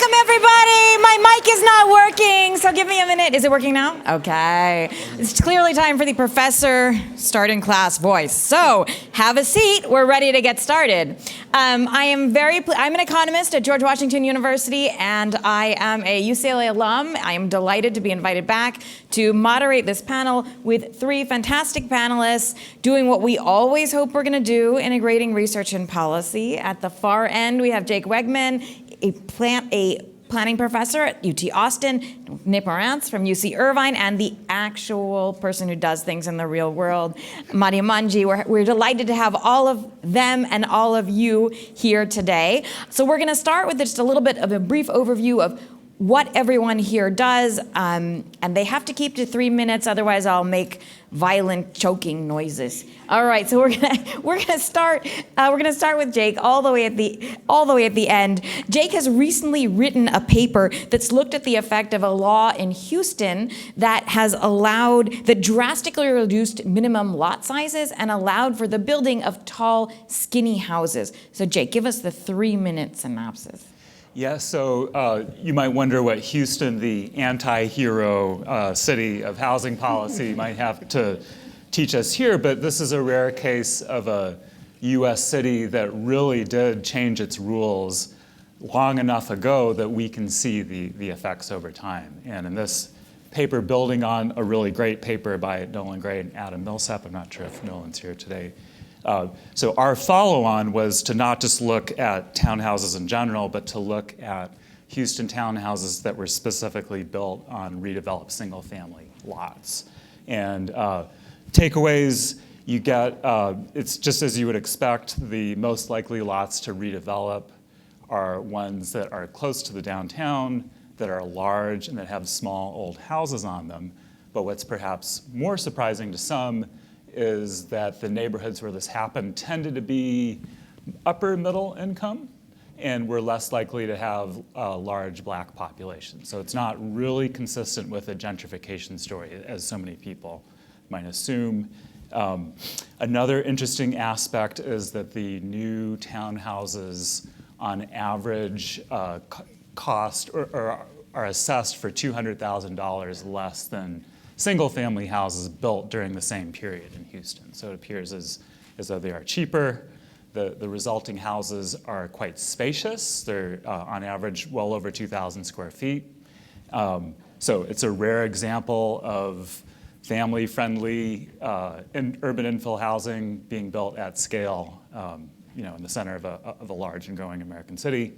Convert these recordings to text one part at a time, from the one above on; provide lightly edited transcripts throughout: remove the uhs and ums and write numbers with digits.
Welcome, everybody. My mic is not working, so give me a minute. Is it working now? Okay. It's clearly time for the professor starting class voice. So have a seat. We're ready to get started. I'm an economist at George Washington University, and I am a UCLA alum. I am delighted to be invited back to moderate this panel with three fantastic panelists doing what we always hope we're going to do, integrating research and policy. At the far end, we have Jake Wegmann, a planning professor at UT Austin, Nick Marantz from UC Irvine, and the actual person who does things in the real world, Mahdi and Manji. We're delighted to have all of them and all of you here today. So we're going to start with just a little bit of a brief overview of what everyone here does, and they have to keep to 3 minutes, otherwise I'll make violent choking noises. All right, so we're gonna start with Jake all the way at the end. Jake has recently written a paper that's looked at the effect of a law in Houston that drastically reduced minimum lot sizes and allowed for the building of tall, skinny houses. So Jake, give us the 3-minute synopsis. Yeah, so you might wonder what Houston, the anti-hero city of housing policy, might have to teach us here, but this is a rare case of a US city that really did change its rules long enough ago that we can see the effects over time. And in this paper, building on a really great paper by Nolan Gray and Adam Millsap, I'm not sure if Nolan's here today, so our follow-on was to not just look at townhouses in general, but to look at Houston townhouses that were specifically built on redeveloped single-family lots. And takeaways, you get, it's just as you would expect, the most likely lots to redevelop are ones that are close to the downtown, that are large, and that have small old houses on them. But what's perhaps more surprising to some is that the neighborhoods where this happened tended to be upper middle income and were less likely to have a large black population. So it's not really consistent with a gentrification story, as so many people might assume. Another interesting aspect is that the new townhouses on average cost or are assessed for $200,000 less than single-family houses built during the same period in Houston. So it appears as though they are cheaper. The resulting houses are quite spacious. They're on average well over 2,000 square feet. So it's a rare example of family-friendly urban infill housing being built at scale, in the center of a large and growing American city.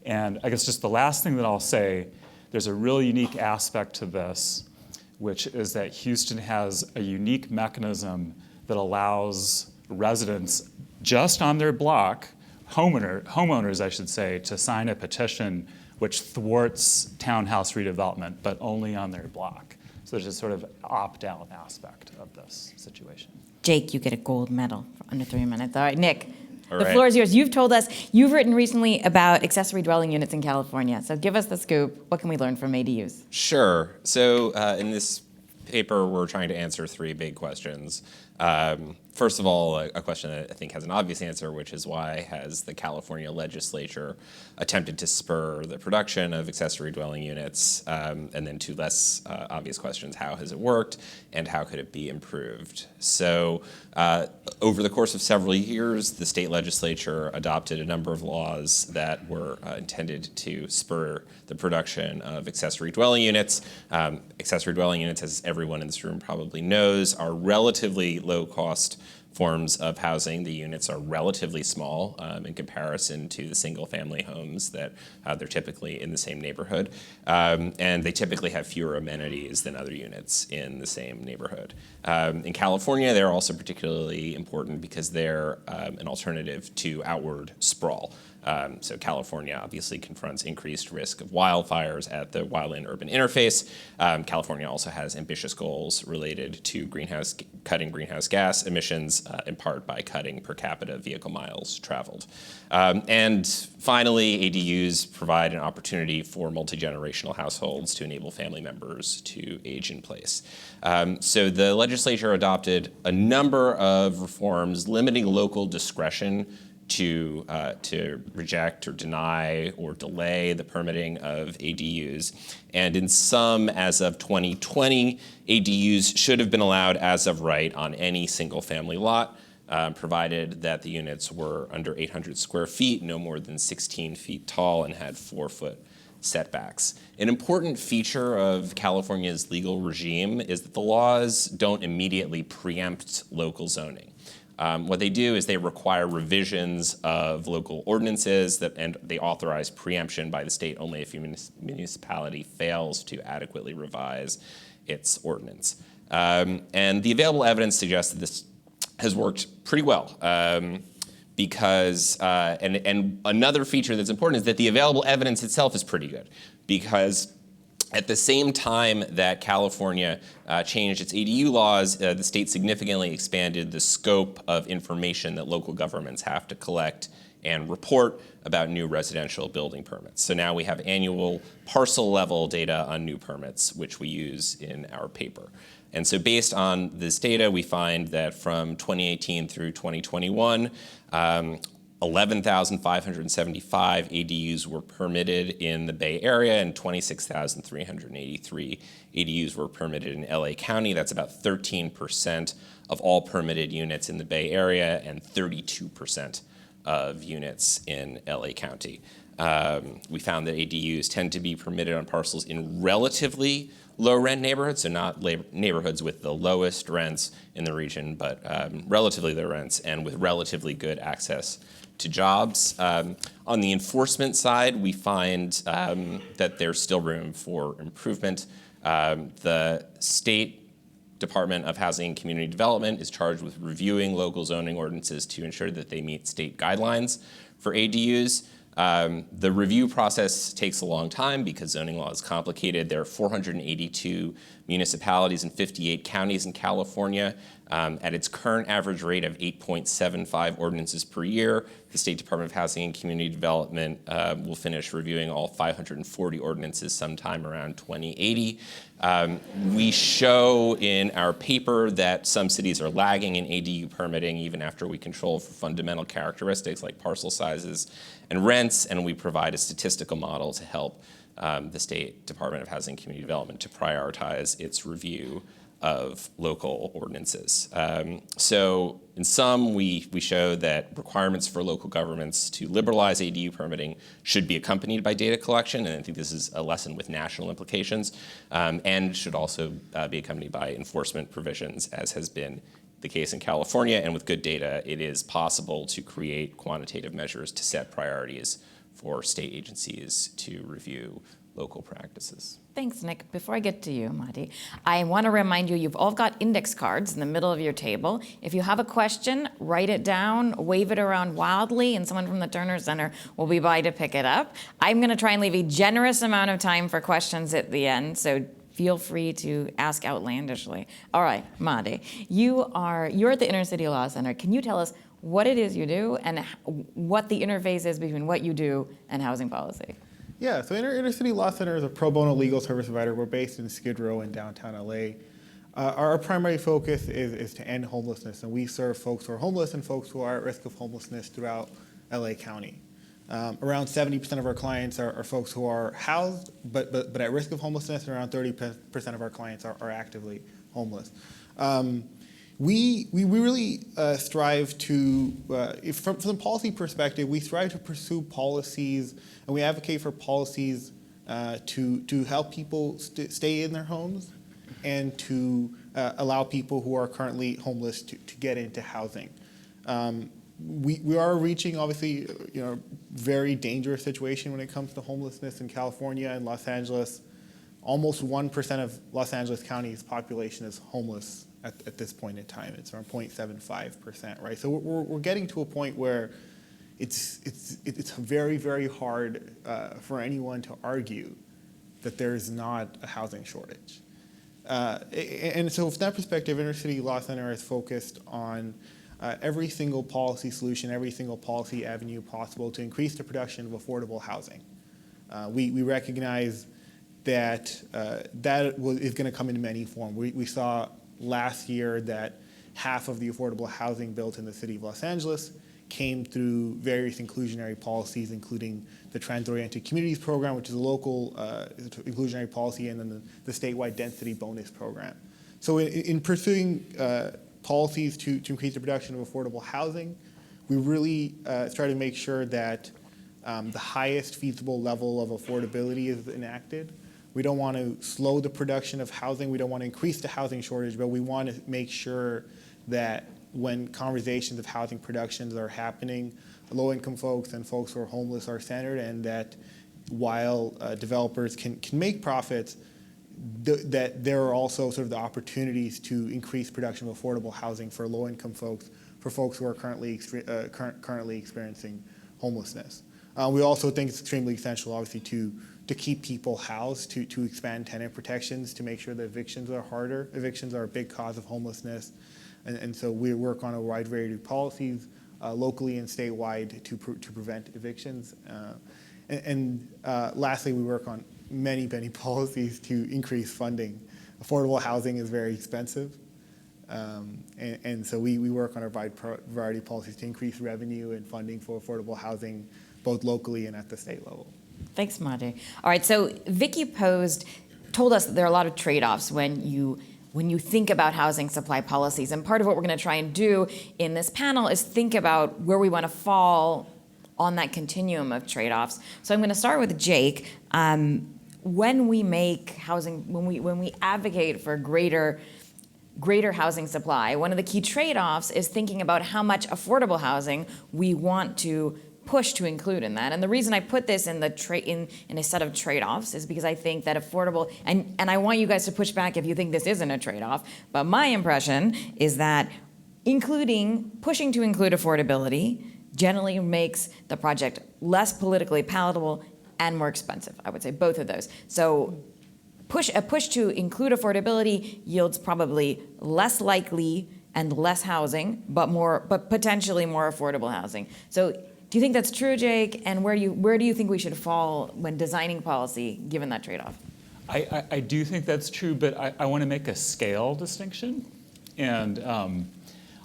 And I guess just the last thing that I'll say, there's a really unique aspect to this, which is that Houston has a unique mechanism that allows residents just on their block, homeowners I should say, to sign a petition which thwarts townhouse redevelopment, but only on their block. So there's a sort of opt-out aspect of this situation. Jake, you get a gold medal for under 3 minutes. All right, Nick. All the right. floor is yours. You've told us you've written recently about accessory dwelling units in California. So give us the scoop. What can we learn from ADUs? Sure. So in this paper, we're trying to answer three big questions. First of all, a question that I think has an obvious answer, which is why has the California legislature attempted to spur the production of accessory dwelling units? And then two less obvious questions, how has it worked and how could it be improved? So over the course of several years, the state legislature adopted a number of laws that were intended to spur the production of accessory dwelling units. Accessory dwelling units, as everyone in this room probably knows, are relatively low-cost forms of housing. The units are relatively small in comparison to the single-family homes that they're typically in the same neighborhood. And they typically have fewer amenities than other units in the same neighborhood. In California, they're also particularly important because they're an alternative to outward sprawl. So California obviously confronts increased risk of wildfires at the wildland-urban interface. California also has ambitious goals related to cutting greenhouse gas emissions, in part by cutting per capita vehicle miles traveled. And finally, ADUs provide an opportunity for multi-generational households to enable family members to age in place. So the legislature adopted a number of reforms limiting local discretion to reject or deny or delay the permitting of ADUs. And in some, as of 2020, ADUs should have been allowed as of right on any single family lot, provided that the units were under 800 square feet, no more than 16 feet tall, and had 4-foot setbacks. An important feature of California's legal regime is that the laws don't immediately preempt local zoning. What they do is they require revisions of local ordinances and they authorize preemption by the state only if a municipality fails to adequately revise its ordinance. And the available evidence suggests that this has worked pretty well. Because, and another feature that's important is that the available evidence itself is pretty good, because at the same time that California changed its ADU laws, the state significantly expanded the scope of information that local governments have to collect and report about new residential building permits. So now we have annual parcel level data on new permits, which we use in our paper. And so based on this data, we find that from 2018 through 2021, 11,575 ADUs were permitted in the Bay Area and 26,383 ADUs were permitted in LA County. That's about 13% of all permitted units in the Bay Area and 32% of units in LA County. We found that ADUs tend to be permitted on parcels in relatively low rent neighborhoods, so not neighborhoods with the lowest rents in the region, but relatively low rents and with relatively good access to jobs. On the enforcement side, we find that there's still room for improvement. The State Department of Housing and Community Development is charged with reviewing local zoning ordinances to ensure that they meet state guidelines for ADUs. The review process takes a long time because zoning law is complicated. There are 482 municipalities and 58 counties in California. At its current average rate of 8.75 ordinances per year, the State Department of Housing and Community Development will finish reviewing all 540 ordinances sometime around 2080. We show in our paper that some cities are lagging in ADU permitting even after we control for fundamental characteristics like parcel sizes and rents, and we provide a statistical model to help the State Department of Housing and Community Development to prioritize its review of local ordinances. So in sum, we show that requirements for local governments to liberalize ADU permitting should be accompanied by data collection, and I think this is a lesson with national implications, and should also be accompanied by enforcement provisions, as has been the case in California. And with good data, it is possible to create quantitative measures to set priorities for state agencies to review local practices. Thanks, Nick. Before I get to you, Mahdi, I want to remind you, you've all got index cards in the middle of your table. If you have a question, write it down, wave it around wildly, and someone from the Turner Center will be by to pick it up. I'm going to try and leave a generous amount of time for questions at the end, so feel free to ask outlandishly. All right, Mahdi, you're at the Inner City Law Center. Can you tell us what it is you do and what the interface is between what you do and housing policy? Yeah, so Inner City Law Center is a pro bono legal service provider. We're based in Skid Row in downtown LA. Our primary focus is to end homelessness, and we serve folks who are homeless and folks who are at risk of homelessness throughout LA County. Around 70% of our clients are folks who are housed but at risk of homelessness, and around 30% of our clients are actively homeless. We really strive to, from the policy perspective, we strive to pursue policies, and we advocate for policies to help people stay in their homes and to allow people who are currently homeless to get into housing. We are reaching, obviously, very dangerous situation when it comes to homelessness in California and Los Angeles. Almost 1% of Los Angeles County's population is homeless at this point in time. It's around 0.75%, right? So we're getting to a point where it's very, very hard for anyone to argue that there is not a housing shortage. And so from that perspective, Inner City Law Center is focused on every single policy solution, every single policy avenue possible to increase the production of affordable housing. We recognize that is going to come in many forms. We saw last year that half of the affordable housing built in the city of Los Angeles came through various inclusionary policies, including the Trans-Oriented Communities Program, which is a local inclusionary policy, and then the statewide density bonus program. So in pursuing policies to increase the production of affordable housing, we really try to make sure that the highest feasible level of affordability is enacted. We don't want to slow the production of housing. We don't want to increase the housing shortage, but we want to make sure that when conversations of housing productions are happening, low-income folks and folks who are homeless are centered, and that while developers can make profits, that there are also sort of the opportunities to increase production of affordable housing for low-income folks, for folks who are currently experiencing homelessness. We also think it's extremely essential, obviously, to keep people housed, to expand tenant protections, to make sure that evictions are harder. Evictions are a big cause of homelessness. And so we work on a wide variety of policies, locally and statewide, to prevent evictions. Lastly, we work on many policies to increase funding. Affordable housing is very expensive. And so we work on a variety of policies to increase revenue and funding for affordable housing, both locally and at the state level. Thanks, Mahdi. All right, so Vicky told us that there are a lot of trade-offs when you think about housing supply policies. And part of what we're going to try and do in this panel is think about where we want to fall on that continuum of trade-offs. So I'm going to start with Jake. When we make housing, when we advocate for greater housing supply, one of the key trade-offs is thinking about how much affordable housing we want to push to include in that. And the reason I put this in a set of trade-offs is because I think that affordable, and I want you guys to push back if you think this isn't a trade-off, but my impression is that pushing to include affordability generally makes the project less politically palatable and more expensive. I would say both of those. So a push to include affordability yields probably less likely and less housing, but potentially more affordable housing. So do you think that's true, Jake? And where do you think we should fall when designing policy, given that trade-off? I do think that's true, but I want to make a scale distinction. And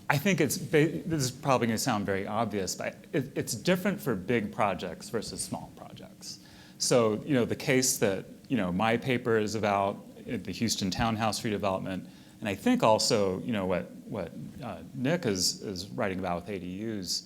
I think this is probably going to sound very obvious, but it's different for big projects versus small projects. So, the case that, my paper is about, the Houston townhouse redevelopment, and I think also, what Nick is writing about with ADUs,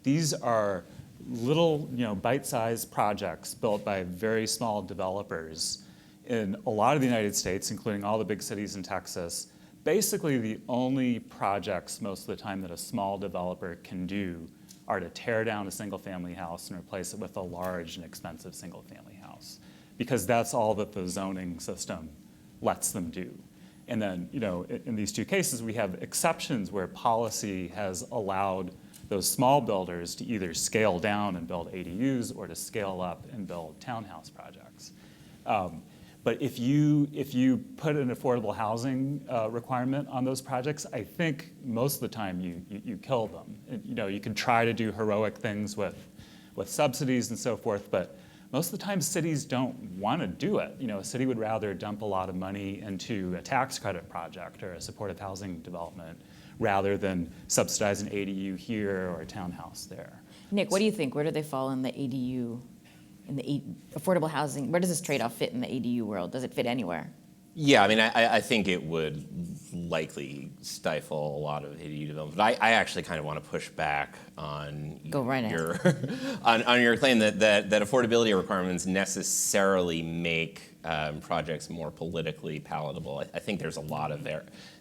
these are little, bite-sized projects built by very small developers in a lot of the United States, including all the big cities in Texas. Basically, the only projects most of the time that a small developer can do are to tear down a single-family house and replace it with a large and expensive single-family house, because that's all that the zoning system lets them do. And then, in these two cases, we have exceptions where policy has allowed those small builders to either scale down and build ADUs or to scale up and build townhouse projects. But if you put an affordable housing requirement on those projects, I think most of the time you kill them. And, you can try to do heroic things with subsidies and so forth, but most of the time cities don't want to do it. A city would rather dump a lot of money into a tax credit project or a supportive housing development rather than subsidize an ADU here or a townhouse there. Nick, what do you think? Where do they fall in the ADU, in the affordable housing? Where does this trade-off fit in the ADU world? Does it fit anywhere? Yeah, I mean, I think it would likely stifle a lot of ADU development. But I actually kind of want to push back on your on your claim that affordability requirements necessarily make projects more politically palatable. I think there's a lot of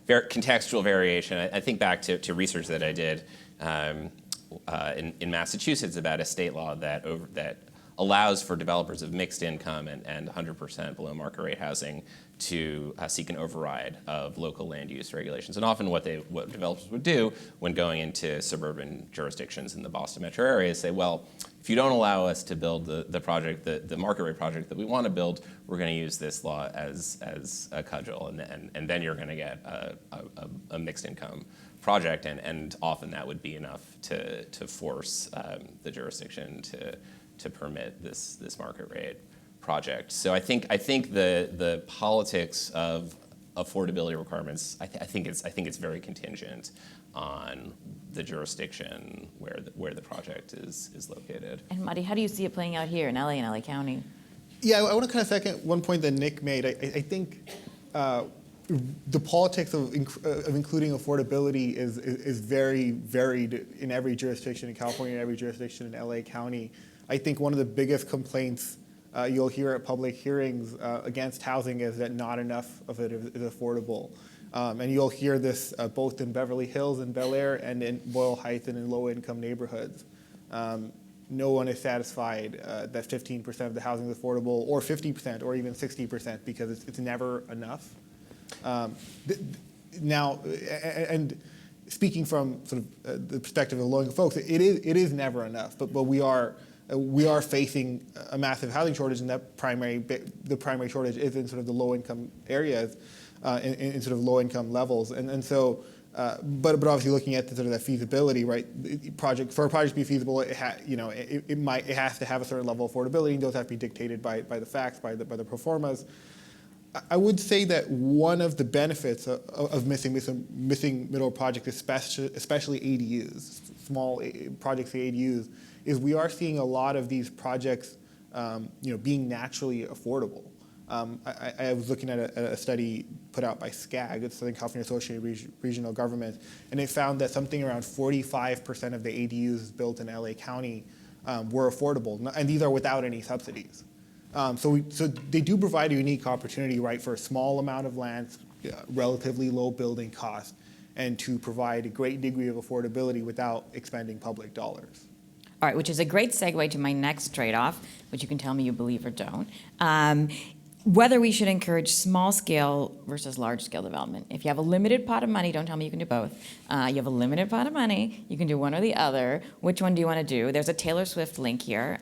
contextual variation. I think back to research that I did in Massachusetts about a state law that allows for developers of mixed income and 100% below market rate housing to seek an override of local land use regulations. And often what developers would do when going into suburban jurisdictions in the Boston metro area is say, well, if you don't allow us to build the project, the market rate project that we want to build, we're going to use this law as a cudgel, and then you're going to get a mixed income project, and often that would be enough to force the jurisdiction to permit this market rate project. So I think the politics of affordability requirements, I think it's very contingent on the jurisdiction where the project is located. And Mahdi, how do you see it playing out here in LA and LA County? Yeah, I want to kind of second one point that Nick made. I think the politics of including affordability is very varied in every jurisdiction in California, in every jurisdiction in LA County. I think one of the biggest complaints you'll hear at public hearings against housing is that not enough of it is affordable. And you'll hear this both in Beverly Hills and Bel Air and in Boyle Heights and in low-income neighborhoods. No one is satisfied that 15% of the housing is affordable, or 50%, or even 60%, because it's never enough. Now, and speaking from sort of the perspective of low-income folks, it is never enough. But we are facing a massive housing shortage, and that the primary shortage is in sort of the low-income areas, in sort of low-income levels, and so. But obviously looking at the sort of that feasibility, right? For a project to be feasible, it has to have a certain level of affordability, and those have to be dictated by the facts, by the pro formas. I would say that one of the benefits of missing middle projects, especially ADUs, small projects, ADUs, is we are seeing a lot of these projects, being naturally affordable. I was looking at a study put out by SCAG, the Southern California Associated Regional Governments, and it found that something around 45% of the ADUs built in LA County were affordable, and these are without any subsidies. So they do provide a unique opportunity, right, for a small amount of land, relatively low building cost, and to provide a great degree of affordability without expending public dollars. All right, which is a great segue to my next trade-off, which you can tell me you believe or don't. Whether we should encourage small-scale versus large-scale development. If you have a limited pot of money, don't tell me you can do both. You have a limited pot of money, you can do one or the other. Which one do you want to do? There's a Taylor Swift link here.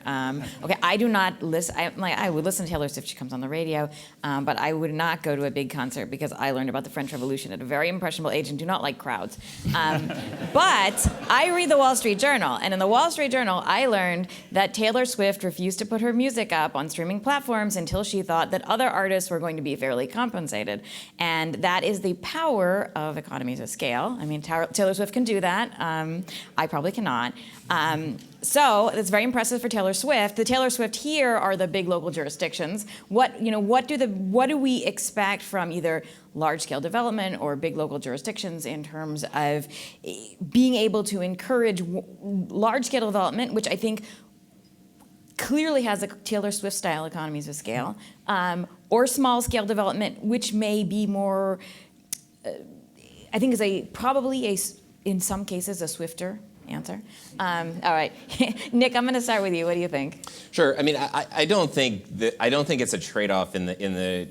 Okay, I do not listen. I would listen to Taylor Swift. She comes on the radio, but I would not go to a big concert because I learned about the French Revolution at a very impressionable age and do not like crowds. But I read the Wall Street Journal, and in the Wall Street Journal, I learned that Taylor Swift refused to put her music up on streaming platforms until she thought that other artists were going to be fairly compensated. And that is the power of economies of scale. I mean, Taylor Swift can do that. I probably cannot. So it's very impressive for Taylor Swift. The Taylor Swift here are the big local jurisdictions. What do we expect from either large-scale development or big local jurisdictions in terms of being able to encourage large-scale development, which I think clearly has a Taylor Swift-style economies of scale, or small-scale development, which may be more, I think is probably in some cases, a swifter answer. All right, Nick, I'm going to start with you. What do you think? Sure. I mean, I don't think it's a trade-off in the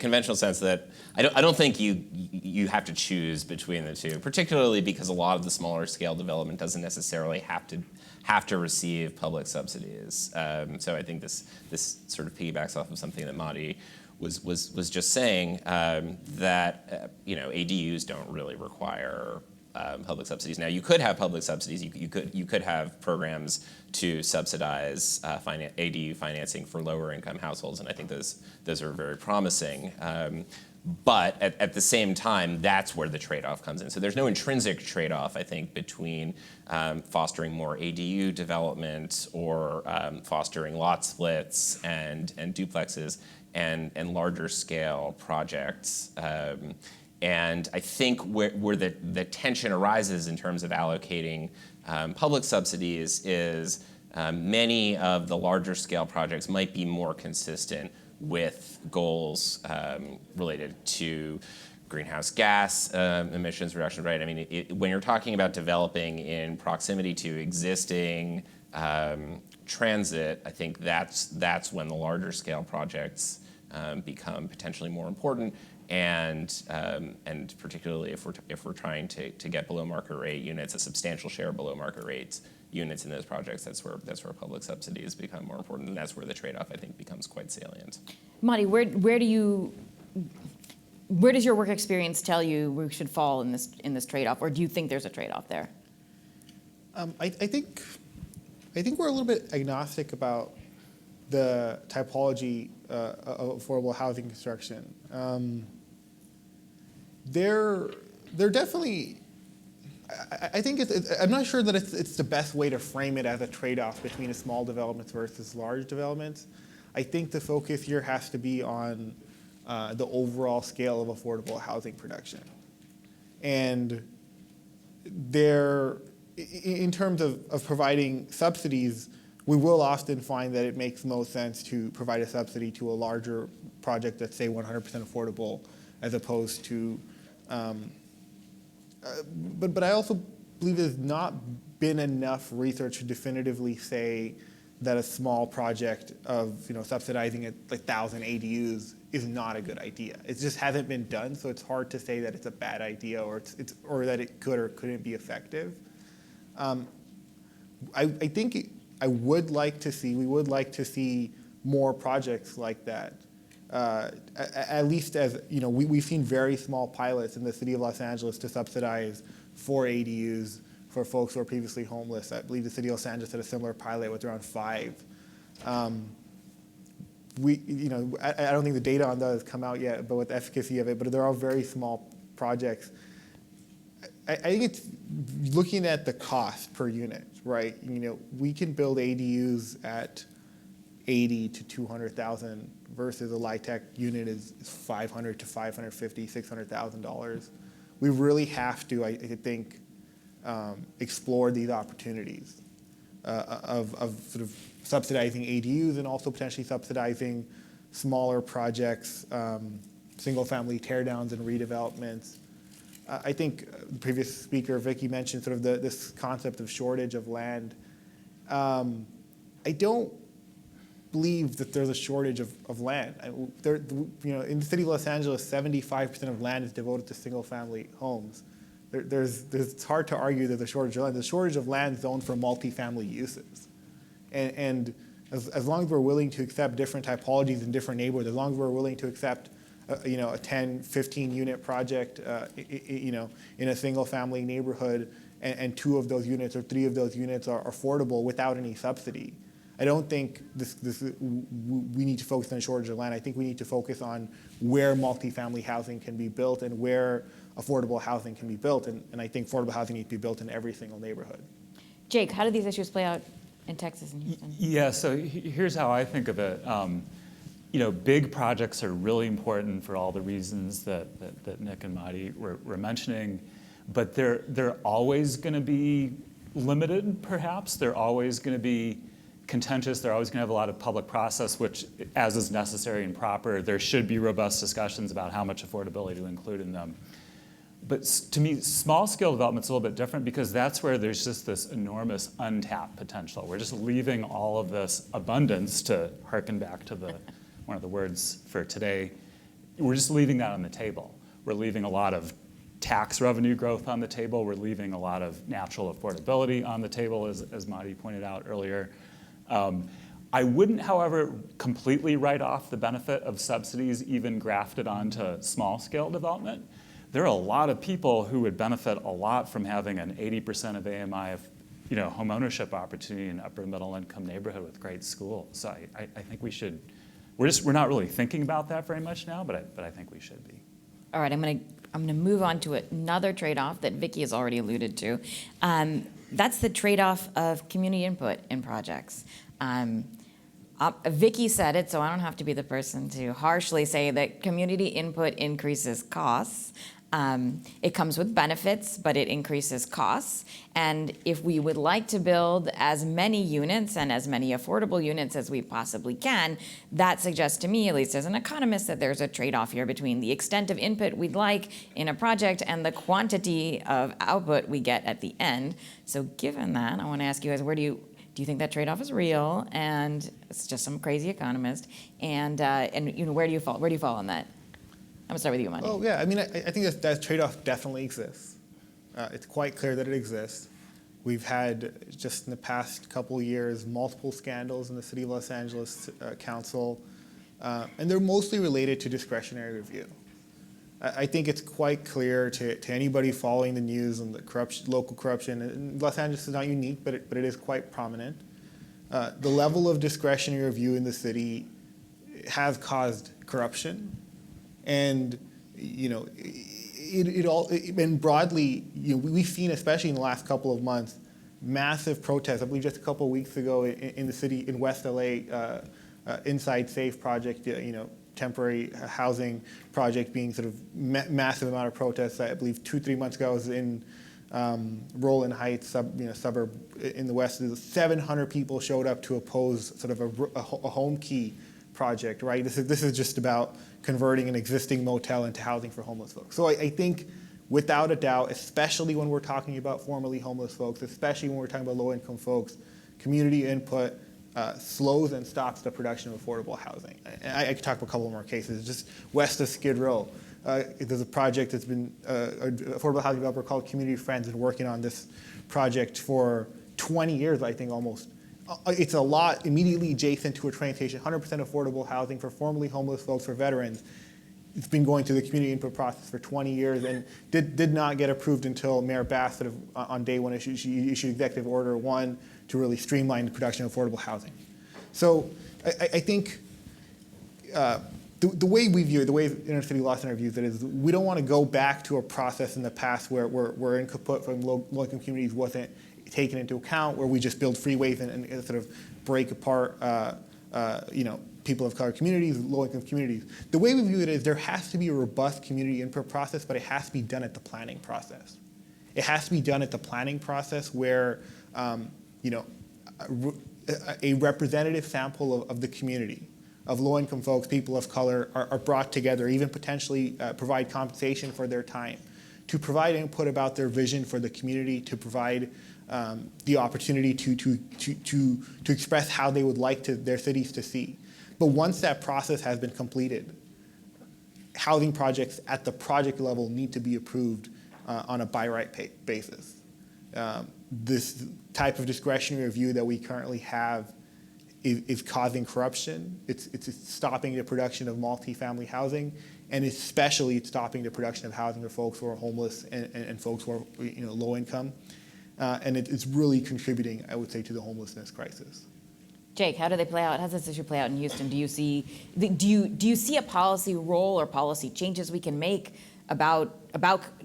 conventional sense that I don't think you have to choose between the two, particularly because a lot of the smaller scale development doesn't necessarily have to receive public subsidies. So I think this sort of piggybacks off of something that Mahdi was just saying, that ADUs don't really require public subsidies. Now, you could have public subsidies. You could have programs to subsidize ADU financing for lower income households, and I think those are very promising. But at the same time, that's where the trade-off comes in. So there's no intrinsic trade-off, I think, between fostering more ADU development or fostering lot splits and duplexes and larger scale projects. And I think where the tension arises in terms of allocating public subsidies is many of the larger scale projects might be more consistent with goals related to greenhouse gas emissions reduction, right? I mean, when you're talking about developing in proximity to existing transit, I think that's when the larger scale projects become potentially more important. And particularly if we're trying to get below market rate units, a substantial share below market rates units in those projects, that's where public subsidies become more important, and that's where the trade-off, I think, becomes quite salient. Mahdi, where does your work experience tell you we should fall in this trade-off, or do you think there's a trade-off there? I think we're a little bit agnostic about the typology of affordable housing construction. There definitely I think I'm not sure that it's the best way to frame it as a trade-off between small developments versus large developments. I think the focus here has to be on the overall scale of affordable housing production. And in terms of providing subsidies, we will often find that it makes most sense to provide a subsidy to a larger project that's, say, 100% affordable, as opposed to, but I also believe there's not been enough research to definitively say that a small project of subsidizing like 1,000 ADUs is not a good idea. It just hasn't been done, so it's hard to say that it's a bad idea or that it could or couldn't be effective. I think we would like to see more projects like that. At least as we've seen very small pilots in the city of Los Angeles to subsidize 4 ADUs for folks who are previously homeless. I believe the city of Los Angeles had a similar pilot with around 5. I don't think the data on that has come out yet, but with the efficacy of it, but they're all very small projects. I think it's looking at the cost per unit, right? We can build ADUs at 80 to 200,000 versus a LIHTC unit is $500 to $550, $600,000. We really have to, I think, explore these opportunities of sort of subsidizing ADUs and also potentially subsidizing smaller projects, single-family teardowns and redevelopments. I think the previous speaker, Vicky, mentioned sort of this concept of shortage of land. I don't believe that there's a shortage of land. In the city of Los Angeles, 75% of land is devoted to single-family homes. It's hard to argue there's a shortage of land. There's a shortage of land zoned for multifamily uses. And as long as we're willing to accept different typologies in different neighborhoods, as long as we're willing to accept a 10, 15 unit project in a single family neighborhood and 2 of those units or 3 of those units are affordable without any subsidy, I don't think we need to focus on a shortage of land. I think we need to focus on where multifamily housing can be built and where affordable housing can be built. And I think affordable housing needs to be built in every single neighborhood. Jake, how do these issues play out in Texas and Houston? Yeah, so here's how I think of it. Big projects are really important for all the reasons that Nick and Mahdi were mentioning, but they're always going to be limited, perhaps. They're always going to be contentious. They're always going to have a lot of public process, which, as is necessary and proper, there should be robust discussions about how much affordability to include in them. But to me, small-scale development's a little bit different because that's where there's just this enormous untapped potential. We're just leaving all of this abundance, to harken back to one of the words for today. We're just leaving that on the table. We're leaving a lot of tax revenue growth on the table. We're leaving a lot of natural affordability on the table, as Mahdi pointed out earlier. I wouldn't, however, completely write off the benefit of subsidies even grafted onto small-scale development. There are a lot of people who would benefit a lot from having an 80% of AMI home ownership opportunity in an upper middle income neighborhood with great schools. So I think we should. We're not really thinking about that very much now, but I think we should be. All right, I'm gonna move on to another trade-off that Vicky has already alluded to. That's the trade-off of community input in projects. Vicky said it, so I don't have to be the person to harshly say that community input increases costs. It comes with benefits, but it increases costs. And if we would like to build as many units and as many affordable units as we possibly can, that suggests to me, at least as an economist, that there's a trade-off here between the extent of input we'd like in a project and the quantity of output we get at the end. So given that, I want to ask you guys, do you think that trade-off is real? And it's just some crazy economist. And where do you fall on that? I'm gonna start with you, Manji. Oh yeah, I mean, I think that trade-off definitely exists. It's quite clear that it exists. We've had, just in the past couple of years, multiple scandals in the City of Los Angeles Council, and they're mostly related to discretionary review. I think it's quite clear to anybody following the news on the local corruption, and Los Angeles is not unique, but it is quite prominent. The level of discretionary review in the city has caused corruption. And and broadly, we've seen, especially in the last couple of months, massive protests. I believe just a couple of weeks ago in the city, in West LA, Inside Safe project, temporary housing project being sort of massive amount of protests. I believe 2-3 months ago I was in Roland Heights, suburb in the west. 700 people showed up to oppose sort of a home key project, right? This is just about converting an existing motel into housing for homeless folks. So I think without a doubt, especially when we're talking about formerly homeless folks, especially when we're talking about low-income folks, community input slows and stops the production of affordable housing. I could talk about a couple more cases. Just west of Skid Row, there's a project that's been, an affordable housing developer called Community Friends been working on this project for 20 years, I think, almost. It's a lot immediately adjacent to a train station, 100% affordable housing for formerly homeless folks, for veterans. It's been going through the community input process for 20 years and did not get approved until Mayor Bass sort of on day one she issued Executive Order 1 to really streamline the production of affordable housing. So I think the way we view it, the way Inner City Law Center views it, is we don't want to go back to a process in the past where input from low-income communities wasn't taken into account, where we just build freeways and sort of break apart people of color communities, low-income communities. The way we view it is there has to be a robust community input process, but it has to be done at the planning process. It has to be done at the planning process where a representative sample of the community, of low-income folks, people of color, are brought together, even potentially provide compensation for their time, to provide input about their vision for the community, to provide the opportunity to express how they would like their cities to see. But once that process has been completed, housing projects at the project level need to be approved on a by right basis. This type of discretionary review that we currently have is causing corruption. It's stopping the production of multifamily housing, and especially it's stopping the production of housing for folks who are homeless and folks who are low income. And it's really contributing, I would say, to the homelessness crisis. Jake, how do they play out? How does this issue play out in Houston? Do you see a policy role or policy changes we can make about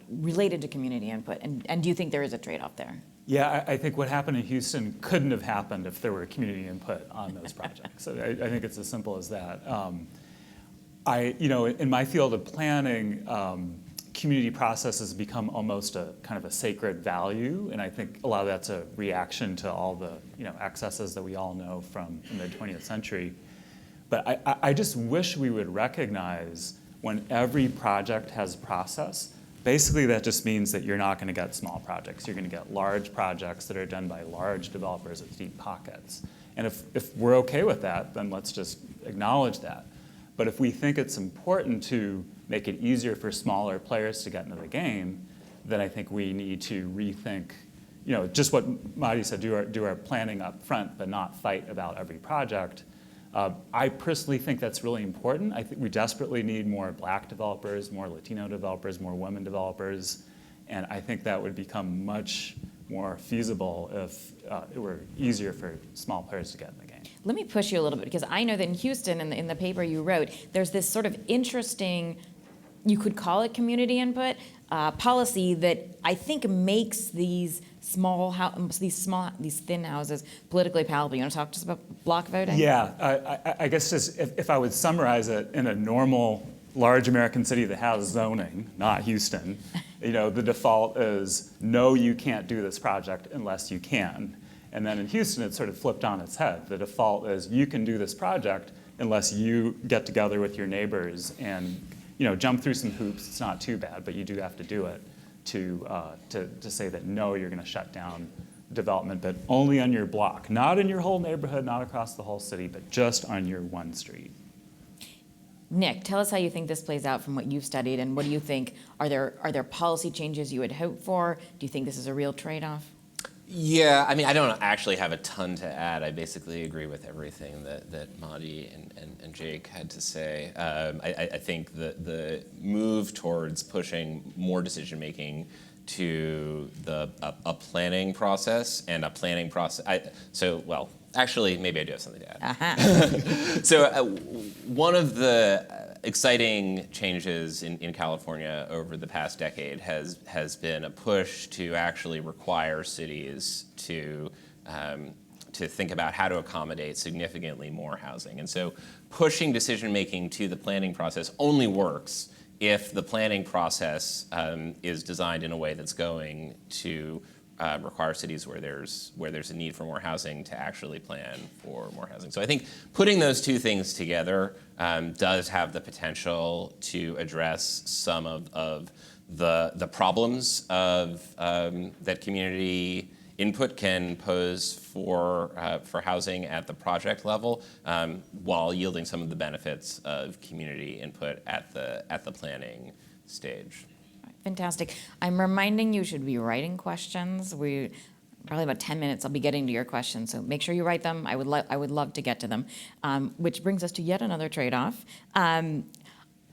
related to community input? And do you think there is a trade-off there? Yeah, I think what happened in Houston couldn't have happened if there were community input on those projects. So I think it's as simple as that. In my field of planning, community processes become almost a kind of a sacred value, and I think a lot of that's a reaction to all the excesses that we all know from the mid-20th century. But I just wish we would recognize when every project has a process, basically that just means that you're not going to get small projects. You're going to get large projects that are done by large developers with deep pockets. And if we're okay with that, then let's just acknowledge that. But if we think it's important to make it easier for smaller players to get into the game, then I think we need to rethink, just what Mahdi said, do our planning up front, but not fight about every project. I personally think that's really important. I think we desperately need more Black developers, more Latino developers, more women developers, and I think that would become much more feasible if it were easier for small players to get in the game. Let me push you a little bit, because I know that in Houston, in the paper you wrote, there's this sort of interesting, you could call it community input, policy that I think makes these these thin houses politically palatable. You want to talk to us about block voting? Yeah, I guess just if I would summarize it, in a normal large American city that has zoning, not Houston, the default is no, you can't do this project unless you can. And then in Houston, it's sort of flipped on its head. The default is you can do this project unless you get together with your neighbors and jump through some hoops. It's not too bad, but you do have to do it to say that no, you're going to shut down development, but only on your block, not in your whole neighborhood, not across the whole city, but just on your one street. Nick, tell us how you think this plays out from what you've studied, and what do you think, are there policy changes you would hope for? Do you think this is a real trade-off? Yeah, I don't actually have a ton to add. I basically agree with everything that Mahdi and Jake had to say. I think the move towards pushing more decision-making to a planning process and a planning process. Actually, maybe I do have something to add. Uh-huh. So one of the exciting changes in California over the past decade has been a push to actually require cities to think about how to accommodate significantly more housing. And so pushing decision-making to the planning process only works if the planning process is designed in a way that's going to require cities where there's a need for more housing to actually plan for more housing. So I think putting those two things together does have the potential to address some of the problems of that community input can pose for housing at the project level, while yielding some of the benefits of community input at the planning stage. Fantastic. I'm reminding you should be writing questions. We probably about 10 minutes. I'll be getting to your questions, so make sure you write them. I would love to get to them. Which brings us to yet another trade-off.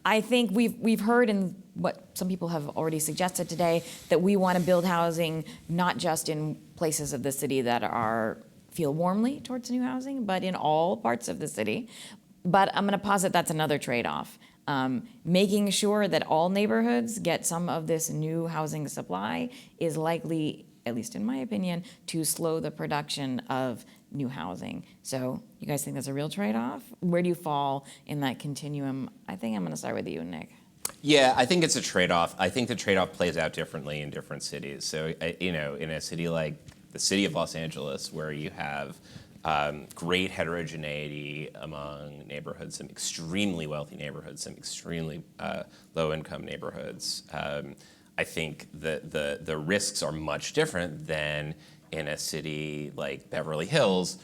I think we've heard in what some people have already suggested today that we want to build housing not just in places of the city that feel warmly towards new housing, but in all parts of the city. But I'm going to posit that's another trade-off. Making sure that all neighborhoods get some of this new housing supply is likely, at least in my opinion, to slow the production of new housing. So you guys think that's a real trade-off? Where do you fall in that continuum? I think I'm going to start with you, Nick. Yeah, I think it's a trade-off. I think the trade-off plays out differently in different cities. So, in a city like the city of Los Angeles, where you have great heterogeneity among neighborhoods, some extremely wealthy neighborhoods, some extremely low-income neighborhoods, I think the risks are much different than in a city like Beverly Hills,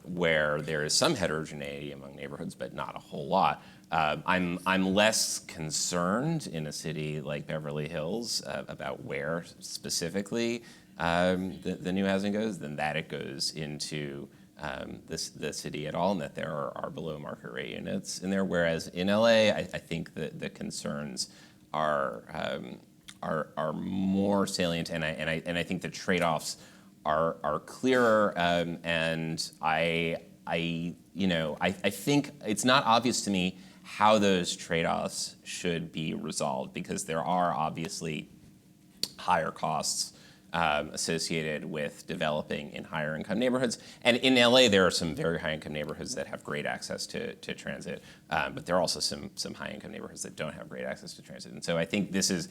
where there is some heterogeneity among neighborhoods, but not a whole lot. I'm less concerned in a city like Beverly Hills about where specifically the new housing goes than that it goes into the city at all, and that there are below market rate units in there. Whereas in LA, I think that the concerns are more salient, and I think the trade-offs are clearer, and I think it's not obvious to me how those trade-offs should be resolved, because there are obviously higher costs associated with developing in higher income neighborhoods. And in LA, there are some very high income neighborhoods that have great access to transit, but there are also some high income neighborhoods that don't have great access to transit. And so I think this is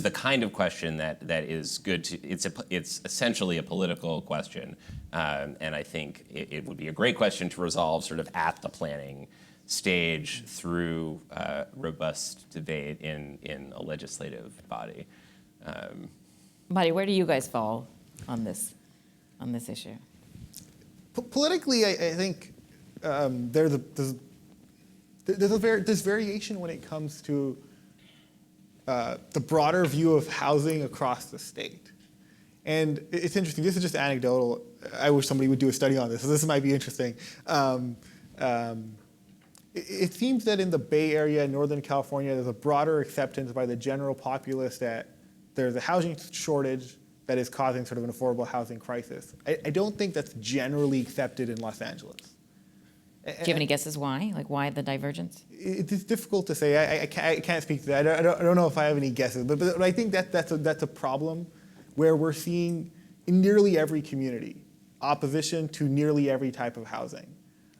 the kind of question that is good to, it's essentially a political question. And I think it would be a great question to resolve sort of at the planning stage through robust debate in a legislative body. Buddy, where do you guys fall on this issue? Politically, I think there's variation when it comes to the broader view of housing across the state. And it's interesting. This is just anecdotal. I wish somebody would do a study on this, so this might be interesting. It seems that in the Bay Area, Northern California, there's a broader acceptance by the general populace that there's a housing shortage that is causing sort of an affordable housing crisis. I don't think that's generally accepted in Los Angeles. Do you have any guesses why? Like, why the divergence? It's difficult to say. I can't speak to that. I don't know if I have any guesses, but I think that's a problem where we're seeing in nearly every community opposition to nearly every type of housing.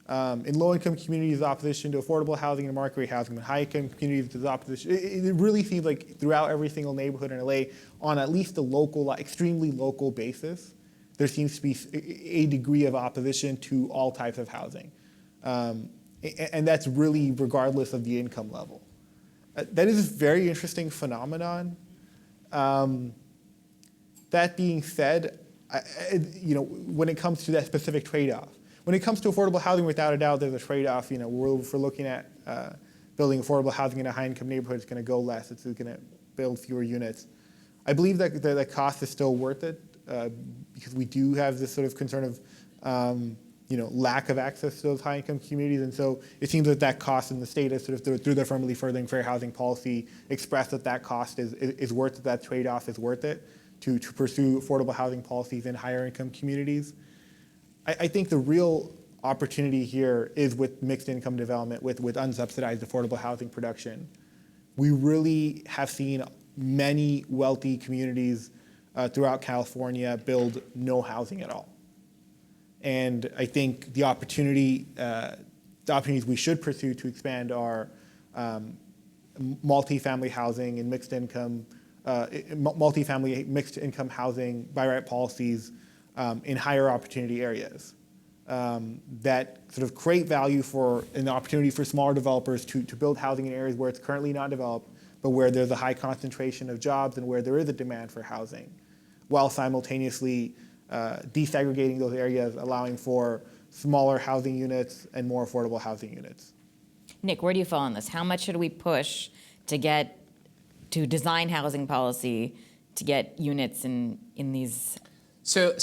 In low-income communities, opposition to affordable housing and market rate housing. In high-income communities, there's opposition. It really seems like throughout every single neighborhood in LA, on at least a local, extremely local basis, there seems to be a degree of opposition to all types of housing. And that's really regardless of the income level. That is a very interesting phenomenon. That being said, when it comes to that specific trade-off, when it comes to affordable housing, without a doubt, there's a trade-off. If we're looking at building affordable housing in a high-income neighborhood, it's going to go less. It's going to build fewer units. I believe that the cost is still worth it because we do have this sort of concern of lack of access to those high-income communities, and so it seems that cost in the state is sort of through the affirmatively furthering fair housing policy expressed that cost is worth it. That trade-off is worth it to pursue affordable housing policies in higher-income communities. I think the real opportunity here is with mixed income development, with unsubsidized affordable housing production. We really have seen many wealthy communities throughout California build no housing at all. And I think the opportunities we should pursue to expand our multifamily housing and mixed income, multifamily mixed income housing by right policies in higher opportunity areas that sort of create value for an opportunity for smaller developers to build housing in areas where it's currently not developed, but where there's a high concentration of jobs and where there is a demand for housing, while simultaneously desegregating those areas, allowing for smaller housing units and more affordable housing units. Nick, where do you fall on this? How much should we push to design housing policy to get units in these? So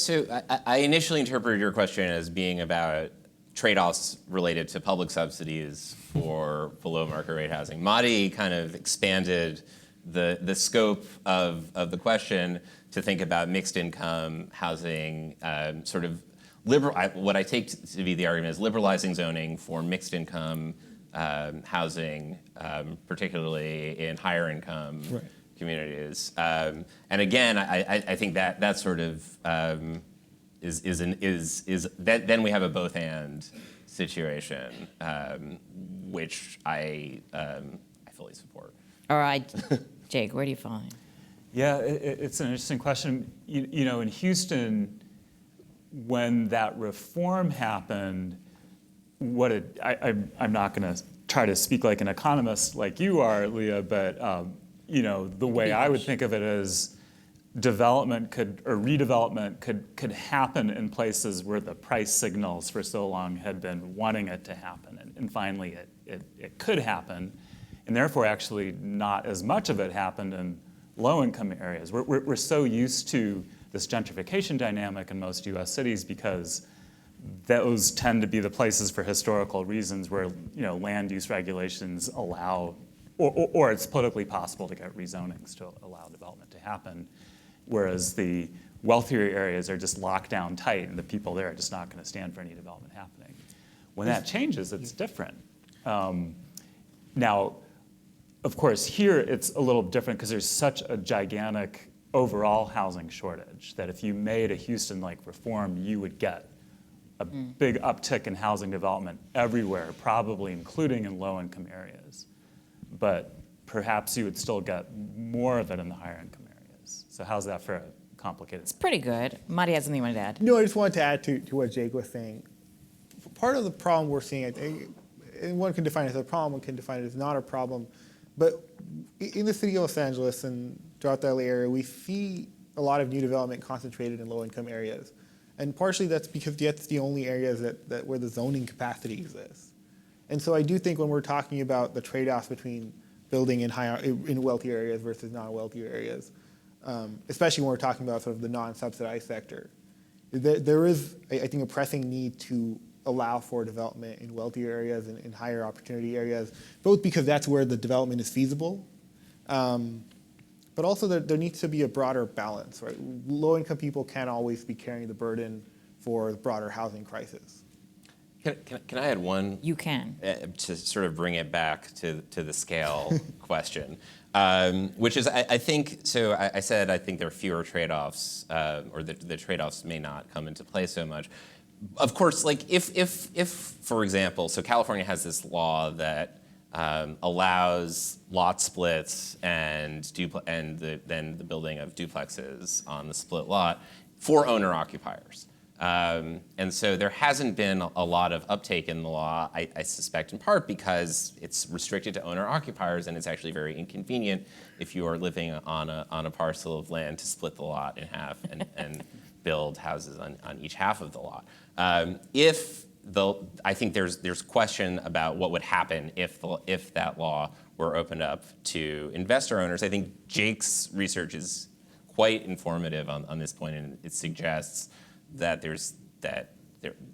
I initially interpreted your question as being about trade-offs related to public subsidies for below market rate housing. Mahdi kind of expanded the scope of the question to think about mixed income housing, sort of what I take to be the argument is liberalizing zoning for mixed income housing, particularly in higher income communities. And again, I think that sort of then we have a both and situation, which I fully support. All right, Jake, where do you fall on? Yeah, it's an interesting question. You know, in Houston, when that reform happened, I'm not going to try to speak like an economist like you are, Leah, but you know, the way I would think of it is redevelopment could happen in places where the price signals for so long had been wanting it to happen, and finally it could happen, and therefore actually not as much of it happened in low-income areas. We're so used to this gentrification dynamic in most U.S. cities because those tend to be the places for historical reasons where, you know, land use regulations allow, or it's politically possible to get rezonings to allow development to happen, whereas the wealthier areas are just locked down tight and the people there are just not going to stand for any development happening. When that changes, it's different. Now, of course, here it's a little different because there's such a gigantic overall housing shortage that if you made a Houston-like reform, you would get a big uptick in housing development everywhere, probably including in low-income areas. But perhaps you would still get more of it in the higher-income areas. So how's that for a complicated? It's pretty good. Mahdi has something you wanted to add. No, I just wanted to add to what Jake was saying. Part of the problem we're seeing, I think, and one can define it as a problem, one can define it as not a problem, but in the city of Los Angeles and throughout the LA area, we see a lot of new development concentrated in low-income areas. And partially that's because that's the only areas that where the zoning capacity exists. And so I do think when we're talking about the trade-offs between building in wealthier areas versus non-wealthier areas, especially when we're talking about sort of the non-subsidized sector, there is, I think, a pressing need to allow for development in wealthier areas and in higher opportunity areas, both because that's where the development is feasible, but also there needs to be a broader balance, right? Low-income people can't always be carrying the burden for the broader housing crisis. Can I add one? You can. To sort of bring it back to the scale question, which is, I think, so I said I think there are fewer trade-offs, or the trade-offs may not come into play so much. Of course, like if for example, so California has this law that allows lot splits and then the building of duplexes on the split lot for owner-occupiers. And so there hasn't been a lot of uptake in the law, I suspect in part because it's restricted to owner-occupiers and it's actually very inconvenient if you are living on a parcel of land to split the lot in half and build houses on each half of the lot. I think there's question about what would happen if that law were opened up to investor owners. I think Jake's research is quite informative on this point, and it suggests that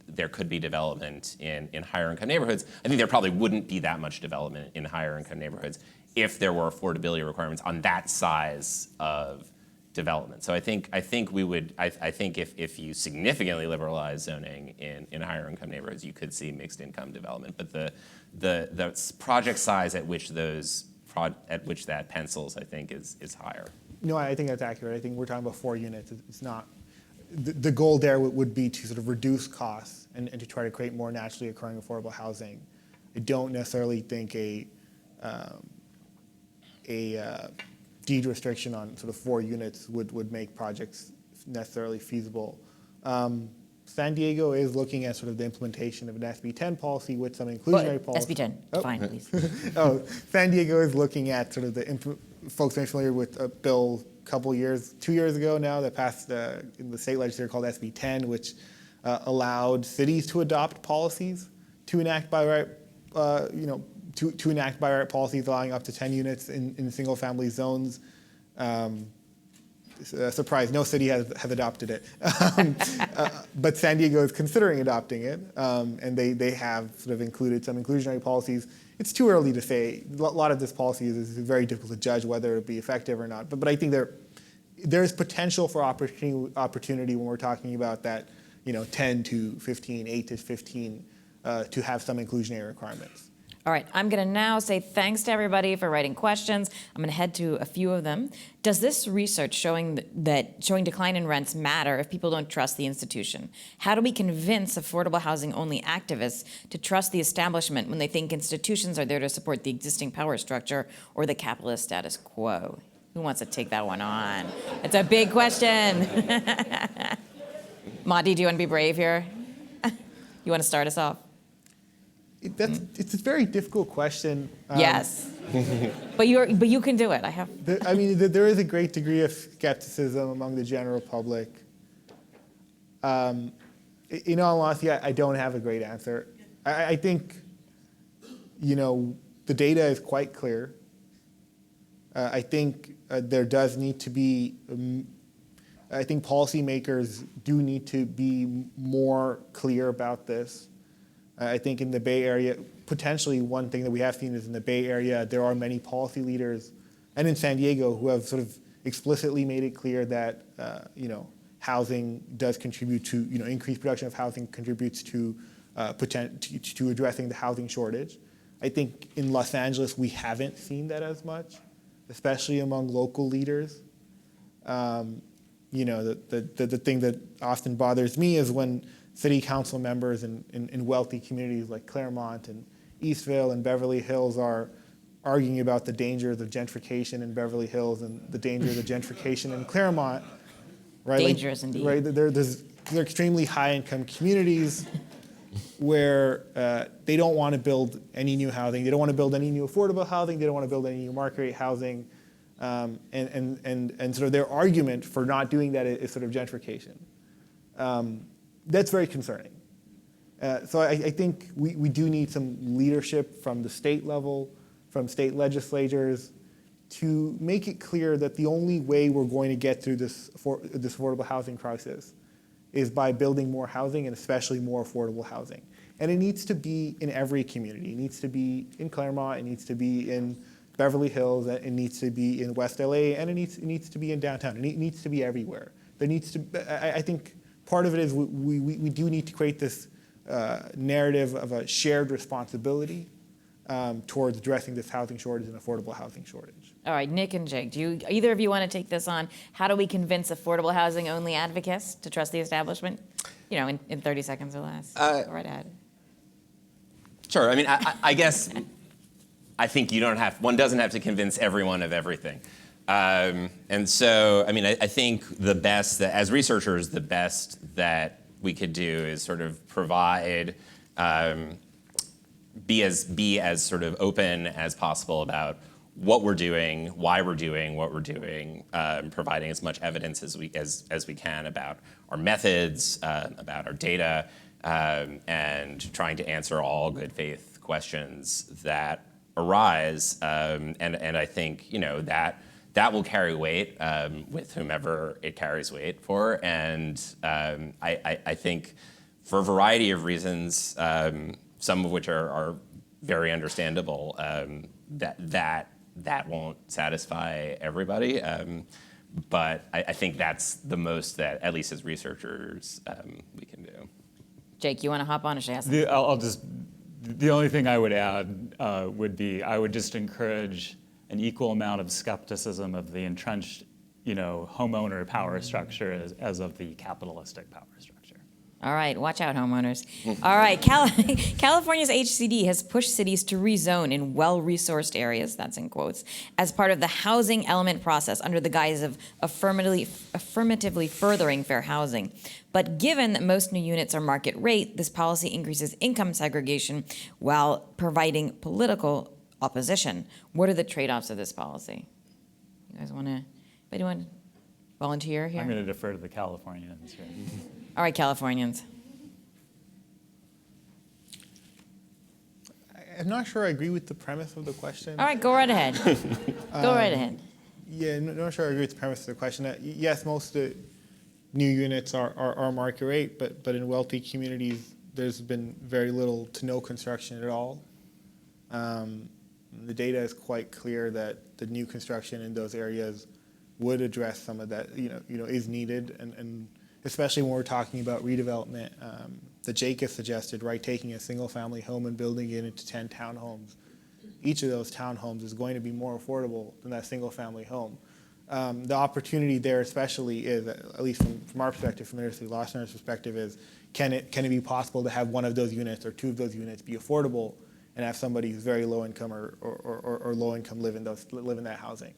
there could be development in higher income neighborhoods. I think there probably wouldn't be that much development in higher income neighborhoods if there were affordability requirements on that size of development. So I think we would. I think if you significantly liberalize zoning in higher income neighborhoods, you could see mixed income development. But the project size at which that pencils, I think, is higher. No, I think that's accurate. I think we're talking about 4 units. It's not. The goal there would be to sort of reduce costs and to try to create more naturally occurring affordable housing. I don't necessarily think a deed restriction on sort of 4 units would make projects necessarily feasible. San Diego is looking at sort of the implementation of an SB 10 policy with some inclusionary policy. SB 10, fine, please. San Diego is looking at sort of folks are familiar with a bill a couple years, 2 years ago now, that passed in the state legislature called SB 10, which allowed cities to adopt policies to enact by right, to enact by right policies allowing up to 10 units in single-family zones. Surprise, no city has adopted it. But San Diego is considering adopting it, and they have sort of included some inclusionary policies. It's too early to say. A lot of this policy is very difficult to judge whether it will be effective or not. But I think there's potential for opportunity when we're talking about that, 10 to 15, 8 to 15, to have some inclusionary requirements. All right, I'm going to now say thanks to everybody for writing questions. I'm going to head to a few of them. Does this research showing decline in rents matter if people don't trust the institution? How do we convince affordable housing only activists to trust the establishment when they think institutions are there to support the existing power structure or the capitalist status quo? Who wants to take that one on? It's a big question. Mahdi, do you want to be brave here? You want to start us off? It's a very difficult question. Yes, but you can do it. There is a great degree of skepticism among the general public. In all honesty, I don't have a great answer. I think, the data is quite clear. I think there does need to be. I think policymakers do need to be more clear about this. I think in the Bay Area, potentially one thing that we have seen is in the Bay Area, there are many policy leaders, and in San Diego, who have sort of explicitly made it clear that housing does contribute to, increased production of housing contributes to addressing the housing shortage. I think in Los Angeles, we haven't seen that as much, especially among local leaders. The thing that often bothers me is when city council members in wealthy communities like Claremont and Eastville and Beverly Hills are arguing about the dangers of gentrification in Beverly Hills and the dangers of gentrification in Claremont. Right? Dangerous indeed. Right? They're extremely high-income communities where they don't want to build any new housing. They don't want to build any new affordable housing. They don't want to build any new market rate housing. And sort of their argument for not doing that is sort of gentrification. That's very concerning. So I think we do need some leadership from the state level, from state legislatures, to make it clear that the only way we're going to get through this affordable housing crisis is by building more housing, and especially more affordable housing. And it needs to be in every community. It needs to be in Claremont, it needs to be in Beverly Hills, it needs to be in West LA, and it needs to be in downtown. It needs to be everywhere. There needs to. I think part of it is we do need to create this narrative of a shared responsibility towards addressing this housing shortage and affordable housing shortage. All right, Nick and Jake, do either of you want to take this on? How do we convince affordable housing only advocates to trust the establishment? In 30 seconds or less. Go right ahead. Sure. I mean, I guess I think one doesn't have to convince everyone of everything. And so, I mean, I think as researchers, the best that we could do is sort of provide, be as sort of open as possible about what we're doing, why we're doing what we're doing, providing as much evidence as we can about our methods, about our data, and trying to answer all good faith questions that arise. And I think that will carry weight with whomever it carries weight for. And I think for a variety of reasons, some of which are very understandable, that won't satisfy everybody. But I think that's the most that, at least as researchers, we can do. Jake, you want to hop on or should I ask? The only thing I would add would be I would just encourage an equal amount of skepticism of the entrenched, homeowner power structure as of the capitalistic power structure. All right, watch out, homeowners. All right, California's HCD has pushed cities to rezone in well-resourced areas, that's in quotes, as part of the housing element process under the guise of affirmatively furthering fair housing. But given that most new units are market rate, this policy increases income segregation while providing political opposition. What are the trade-offs of this policy? You guys want to volunteer here? I'm going to defer to the Californians here. All right, Californians. I'm not sure I agree with the premise of the question. All right, go right ahead. Go right ahead. Yeah, not sure I agree with the premise of the question. Yes, most of the new units are market rate, but in wealthy communities, there's been very little to no construction at all. The data is quite clear that the new construction in those areas would address some of that, is needed, and especially when we're talking about redevelopment, that Jake has suggested, right, taking a single-family home and building it into 10 townhomes. Each of those townhomes is going to be more affordable than that single-family home. The opportunity there, especially, is, at least from our perspective, from Inner City Law Center's perspective, is can it be possible to have one of those units or two of those units be affordable, and have somebody who's very low income or low income live in that housing?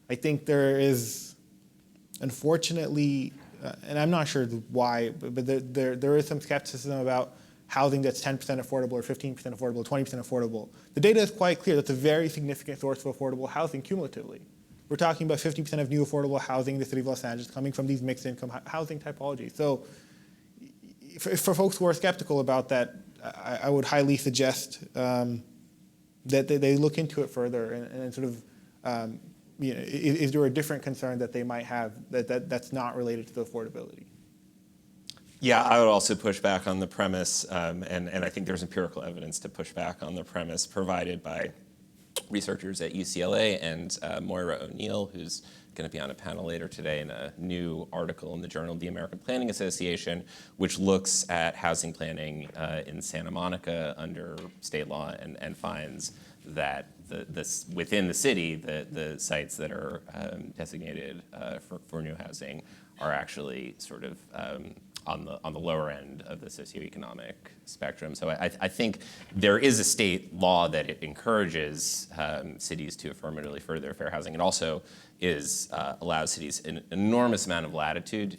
I think there is, unfortunately, and I'm not sure why, but there is some skepticism about housing that's 10% affordable or 15% affordable, 20% affordable. The data is quite clear. That's a very significant source of affordable housing cumulatively. We're talking about 50% of new affordable housing in the city of Los Angeles coming from these mixed income housing typologies. So for folks who are skeptical about that, I would highly suggest that they look into it further and sort of, is there a different concern that they might have that's not related to the affordability? Yeah, I would also push back on the premise, and I think there's empirical evidence to push back on the premise provided by researchers at UCLA and Moira O'Neill, who's going to be on a panel later today in a new article in the Journal of the American Planning Association, which looks at housing planning in Santa Monica under state law and finds that within the city, the sites that are designated for new housing are actually sort of on the lower end of the socioeconomic spectrum. So I think there is a state law that it encourages cities to affirmatively further fair housing. It also allows cities an enormous amount of latitude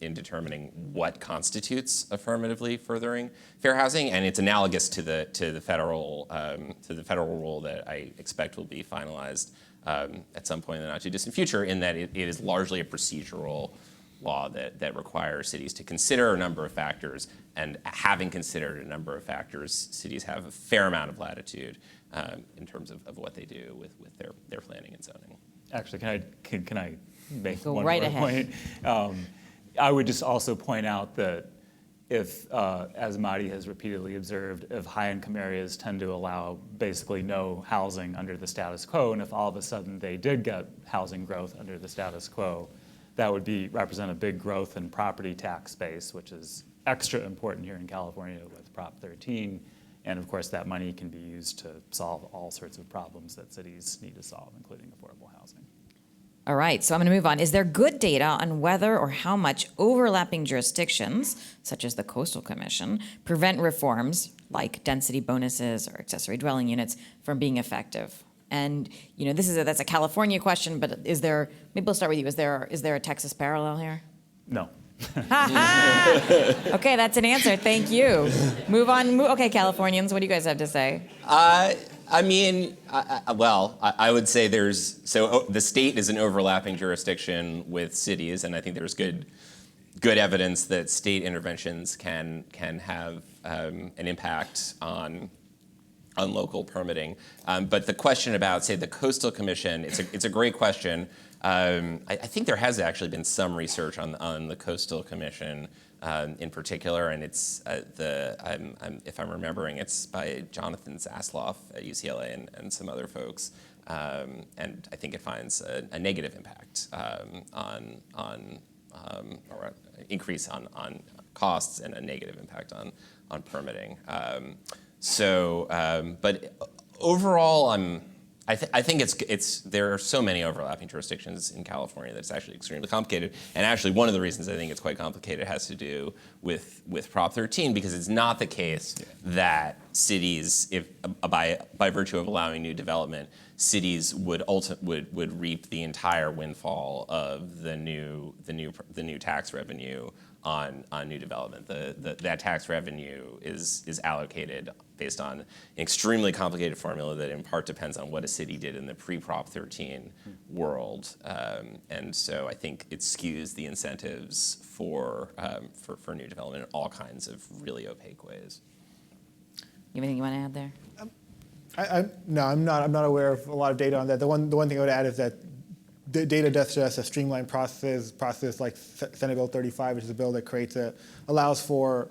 in determining what constitutes affirmatively furthering fair housing, and it's analogous to the federal rule that I expect will be finalized at some point in the not too distant future, in that it is largely a procedural law that requires cities to consider a number of factors, and having considered a number of factors, cities have a fair amount of latitude in terms of what they do with their planning and zoning. Actually, can I make Go one right more ahead. point? I would just also point out that if, as Mahdi has repeatedly observed, if high-income areas tend to allow basically no housing under the status quo, and if all of a sudden they did get housing growth under the status quo, that would represent a big growth in property tax base, which is extra important here in California with Prop 13. And of course, that money can be used to solve all sorts of problems that cities need to solve, including affordable housing. All right, so I'm going to move on. Is there good data on whether or how much overlapping jurisdictions, such as the Coastal Commission, prevent reforms like density bonuses or accessory dwelling units from being effective? And that's a California question, but maybe we'll start with you. Is there a Texas parallel here? No. Okay, that's an answer. Thank you. Move on. Okay, Californians, what do you guys have to say? I would say the state is an overlapping jurisdiction with cities, and I think there's good evidence that state interventions can have an impact on local permitting. But the question about, say, the Coastal Commission, it's a great question. I think there has actually been some research on the Coastal Commission in particular, and it's if I'm remembering, it's by Jonathan Zasloff at UCLA and some other folks. And I think it finds a negative impact or increase on costs and a negative impact on permitting. But overall, I think there are so many overlapping jurisdictions in California that it's actually extremely complicated. And actually, one of the reasons I think it's quite complicated has to do with Prop 13, because it's not the case that cities, if by virtue of allowing new development, cities would reap the entire windfall of the new tax revenue on new development. That tax revenue is allocated based on an extremely complicated formula that in part depends on what a city did in the pre-Prop 13 world. And so I think it skews the incentives for new development in all kinds of really opaque ways. You have anything you want to add there? No, I'm not aware of a lot of data on that. The one thing I would add is that the data does suggest a streamlined process like Senate Bill 35, which is a bill that allows for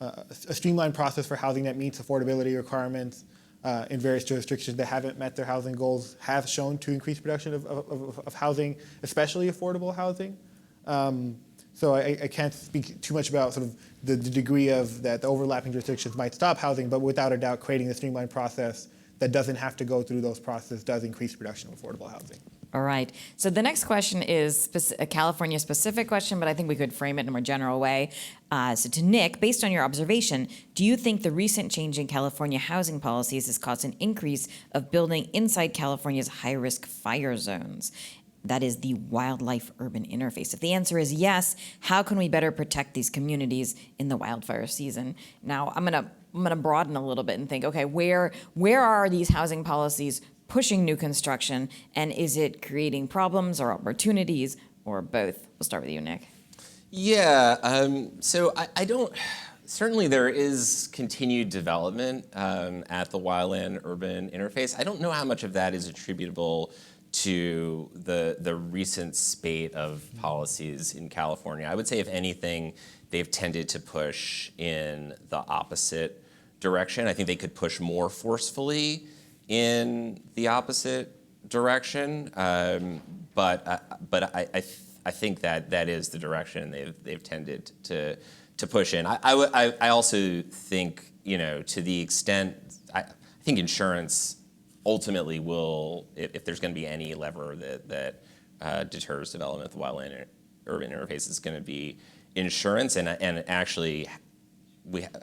a streamlined process for housing that meets affordability requirements in various jurisdictions that haven't met their housing goals, have shown to increase production of housing, especially affordable housing. So I can't speak too much about sort of the degree of that the overlapping jurisdictions might stop housing, but without a doubt, creating a streamlined process that doesn't have to go through those processes does increase production of affordable housing. All right. So the next question is a California-specific question, but I think we could frame it in a more general way. So to Nick, based on your observation, do you think the recent change in California housing policies has caused an increase of building inside California's high-risk fire zones? That is the wildlife-urban interface. If the answer is yes, how can we better protect these communities in the wildfire season? Now, I'm gonna broaden a little bit and think, okay, where are these housing policies pushing new construction, and is it creating problems or opportunities or both? We'll start with you, Nick. Yeah, so I don't, certainly there is continued development at the wildland-urban interface. I don't know how much of that is attributable to the recent spate of policies in California. I would say, if anything, they've tended to push in the opposite direction. I think they could push more forcefully in the opposite direction, but I think that is the direction they've tended to push in. I also think, to the extent, I think insurance ultimately will, if there's going to be any lever that deters development of the wildland urban interface, is going to be insurance. And actually,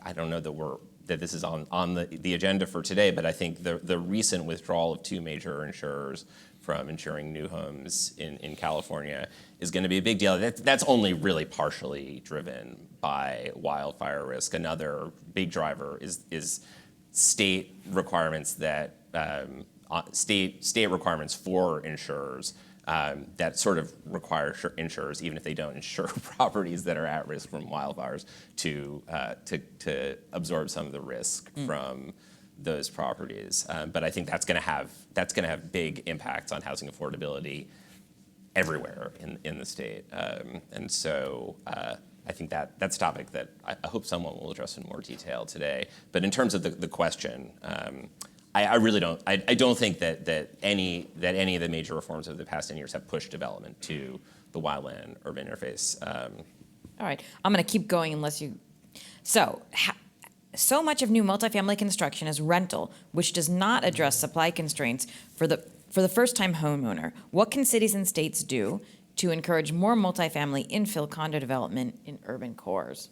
I don't know that this is on the agenda for today, but I think the recent withdrawal of two major insurers from insuring new homes in California is going to be a big deal. That's only really partially driven by wildfire risk. Another big driver is state requirements that state requirements for insurers that sort of require insurers, even if they don't insure properties that are at risk from wildfires, to absorb some of the risk from those properties. But I think that's going to have big impacts on housing affordability everywhere in the state. And so I think that's a topic that I hope someone will address in more detail today. But in terms of the question, I really don't. I don't think that any of the major reforms of the past 10 years have pushed development to the wildland urban interface. All right, I'm going to keep going unless you. So much of new multifamily construction is rental, which does not address supply constraints for the first-time homeowner. What can cities and states do to encourage more multifamily infill condo development in urban cores?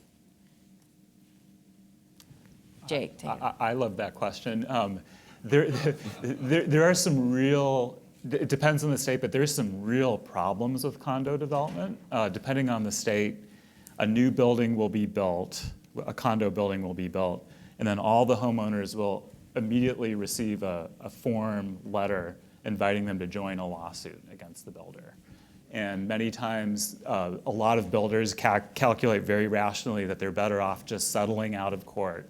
Jake, take it. I love that question. There are some real, it depends on the state, but there's some real problems with condo development. Depending on the state, a new building will be built, a condo building will be built, and then all the homeowners will immediately receive a form letter inviting them to join a lawsuit against the builder. And many times, a lot of builders calculate very rationally that they're better off just settling out of court,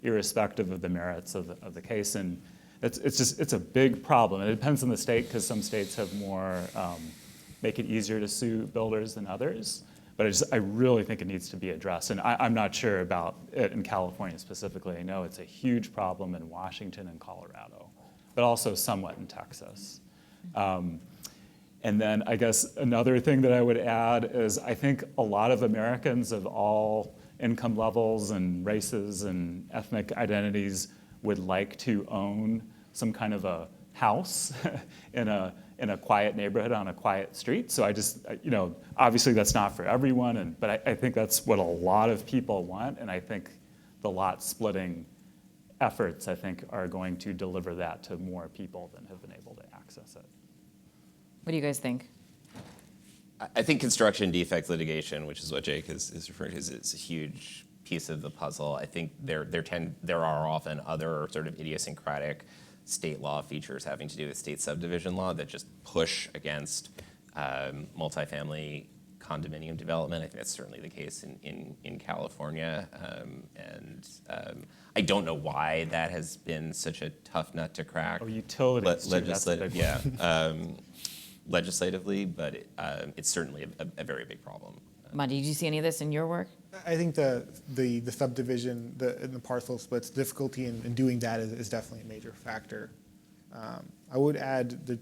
irrespective of the merits of the case. And it's a big problem. And it depends on the state, because some states have more, make it easier to sue builders than others. But I really think it needs to be addressed. And I'm not sure about it in California specifically. I know it's a huge problem in Washington and Colorado, but also somewhat in Texas. And then I guess another thing that I would add is I think a lot of Americans of all income levels and races and ethnic identities would like to own some kind of a house in a quiet neighborhood on a quiet street. So I just, obviously that's not for everyone, but I think that's what a lot of people want, and I think the lot splitting efforts, I think, are going to deliver that to more people than have been able to access it. What do you guys think? I think construction defect litigation, which is what Jake is referring to, is a huge piece of the puzzle. I think there are often other sort of idiosyncratic state law features having to do with state subdivision law that just push against multifamily condominium development. I think that's certainly the case in California. I don't know why that has been such a tough nut to crack. Oh, utilities, legislative, yeah. Legislatively, but it's certainly a very big problem. Mahdi, did you see any of this in your work? I think the subdivision, the parcel splits, difficulty in doing that is definitely a major factor. I would add the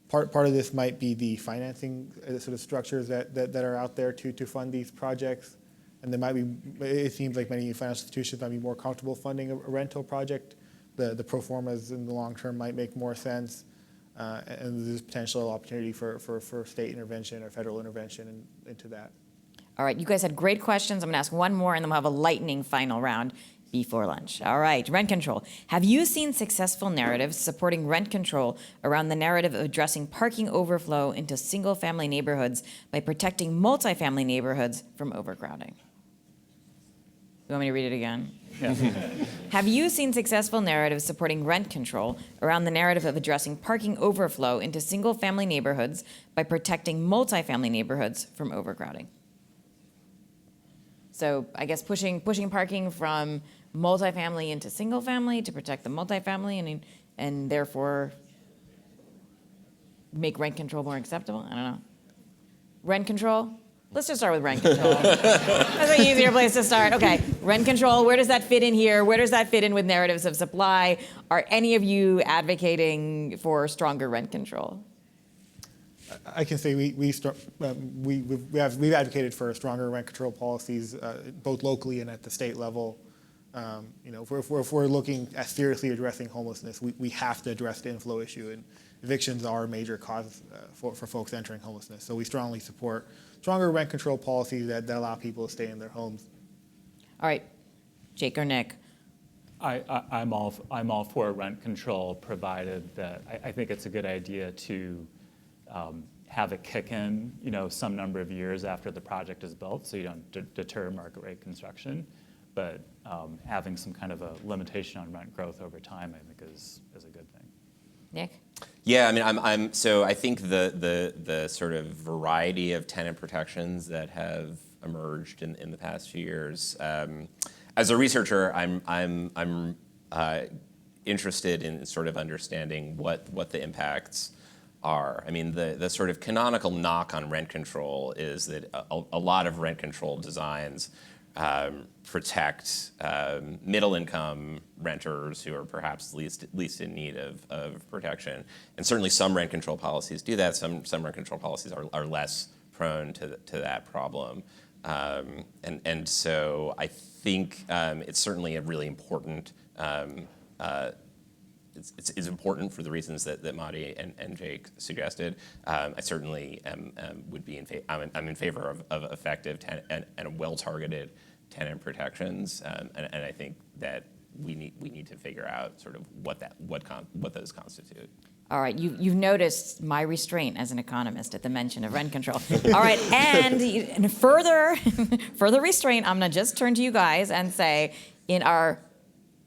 part of this might be the financing sort of structures that are out there to fund these projects, and there might be. It seems like many financial institutions might be more comfortable funding a rental project. The pro formas in the long term might make more sense. And there's potential opportunity for state intervention or federal intervention into that. All right, you guys had great questions. I'm going to ask one more, and then we'll have a lightning final round before lunch. All right, rent control. Have you seen successful narratives supporting rent control around the narrative of addressing parking overflow into single-family neighborhoods by protecting multifamily neighborhoods from overcrowding? You want me to read it again? Yeah. Have you seen successful narratives supporting rent control around the narrative of addressing parking overflow into single-family neighborhoods by protecting multifamily neighborhoods from overcrowding? So I guess pushing parking from multifamily into single-family to protect the multifamily and therefore make rent control more acceptable? I don't know. Rent control? Let's just start with rent control. That's an easier place to start. Okay, rent control, where does that fit in here? Where does that fit in with narratives of supply? Are any of you advocating for stronger rent control? I can say we've advocated for stronger rent control policies, both locally and at the state level. If we're looking at seriously addressing homelessness, we have to address the inflow issue, and evictions are a major cause for folks entering homelessness. So we strongly support stronger rent control policies that allow people to stay in their homes. All right, Jake or Nick? I'm all for rent control, provided that I think it's a good idea to have it kick in, some number of years after the project is built, so you don't deter market rate construction. But having some kind of a limitation on rent growth over time, I think, is a good thing. Nick? Yeah, I mean, so I think the sort of variety of tenant protections that have emerged in the past few years. As a researcher, I'm interested in sort of understanding what the impacts are. I mean, the sort of canonical knock on rent control is that a lot of rent control designs protect middle-income renters who are perhaps least in need of protection. And certainly some rent control policies do that. Some rent control policies are less prone to that problem. And so I think it's certainly a really important, it's important for the reasons that Mahdi and Jake suggested. I certainly would be I'm in favor of effective and well-targeted tenant protections, and I think that we need to figure out sort of what those constitute. All right, you've noticed my restraint as an economist at the mention of rent control. All right, and further restraint, I'm gonna just turn to you guys and say, in our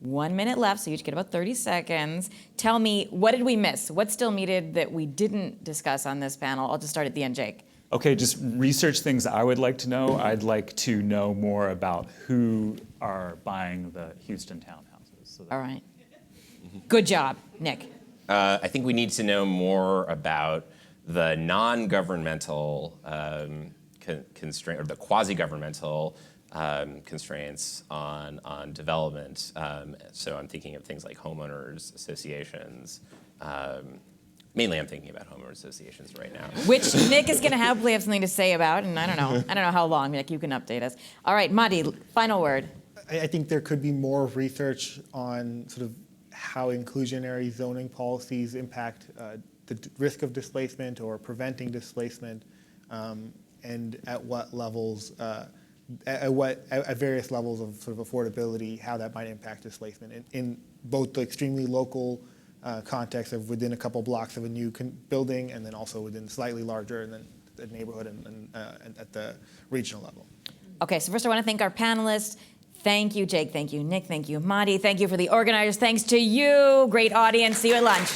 1 minute left, so you each get about 30 seconds, tell me, what did we miss? What's still needed that we didn't discuss on this panel? I'll just start at the end, Jake. Okay, just research things I would like to know. I'd like to know more about who are buying the Houston townhouses. So all right. Good job, Nick. I think we need to know more about the non-governmental constraint or the quasi-governmental constraints on development. So I'm thinking of things like homeowners associations. Mainly, I'm thinking about homeowners associations right now. Which Nick is going to hopefully have something to say about, and I don't know how long. Nick, you can update us. All right, Mahdi, final word. I think there could be more research on sort of how inclusionary zoning policies impact the risk of displacement or preventing displacement, and at what levels, at various levels of sort of affordability, how that might impact displacement in both the extremely local context of within a couple blocks of a new building, and then also within slightly larger and then the neighborhood and at the regional level. Okay, so first I want to thank our panelists. Thank you, Jake. Thank you, Nick. Thank you, Mahdi. Thank you for the organizers. Thanks to you. Great audience. See you at lunch.